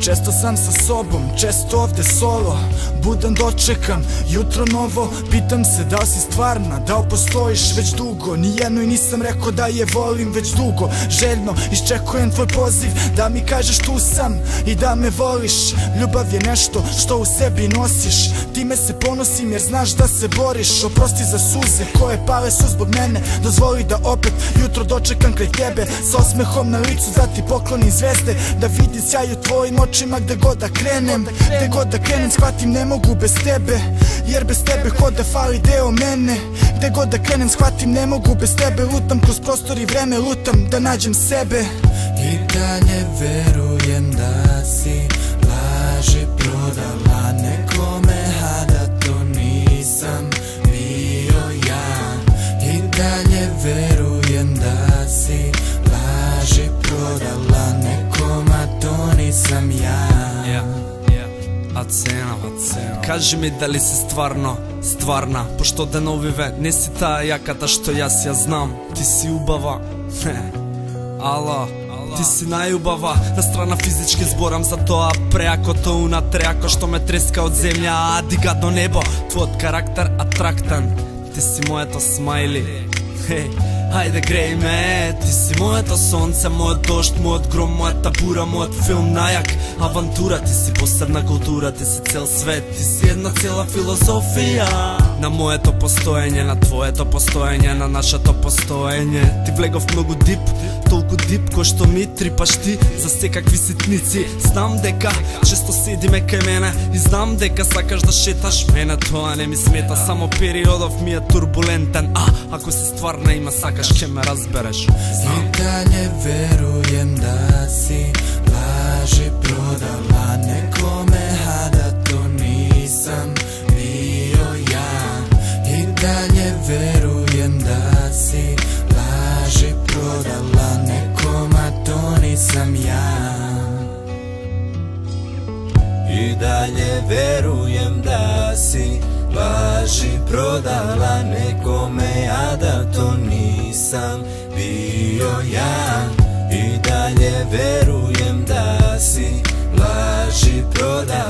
Često sam sa sobom, često ovde solo. Budan dočekam, jutro novo. Pitam se da li si stvarna, da li postojiš već dugo. Nijednoj nisam rekao da je volim već dugo. Željno iščekujem tvoj poziv, da mi kažeš tu sam i da me voliš. Ljubav je nešto što u sebi nosiš, time se ponosim jer znaš da se boriš. Oprosti za suze koje pale su zbog mene. Dozvoli da opet jutro dočekam kraj tebe, sa osmehom na licu da ti poklonim zvezde, da vidim sjaj u tvojim očima gde god da krenem. Gde god da krenem shvatim ne mogu bez tebe, jer bez tebe kod da fali deo mene. Gde god da krenem shvatim ne mogu bez tebe, lutam kroz prostor i vreme, lutam da nađem sebe. I dalje verujem da si laži prodala nekome, a da to nisam bio ja. I dalje verujem da si laži prodala nekom, a to nisam ja. A cena, kaži mi da li si stvarna, pošto da novive nisi ta jakata što ja znam. Ti si ubava, alo, ti si najubava. Na strana fizički zboram za to, a prejako to unatrejako što me treska od zemlja, a diga do nebo. Tvoj karakter atraktan, ti si moje to smajli. Hej, hajde grej me, ti si moje to sonce, moj došt, moj grom, moja tabura, moj film najak, avantura. Ti si posebna kultura, ti si cel svet, ti si jedna cijela filozofija. Na moje to postojenje, na tvoje to postojenje, na naše to postojenje. Ti vlegov mnogo dip, toliko dip ko što mi tripaš ti za sve kakvi sitnici. Znam deka često sidi me kaj mene i znam deka sakaš da šetaš mene, to ne mi smeta, samo periodov mi je turbulentan. A ako si stvarna ima sakaš će me razbereš. I dalje verujem da si laži prodala nekome, a da to nisam bio ja. I dalje verujem da si laži prodala nekom, a to nisam ja. I dalje verujem da si laži prodala nekome, a da to nisam bio ja. I dalje verujem da si laži prodala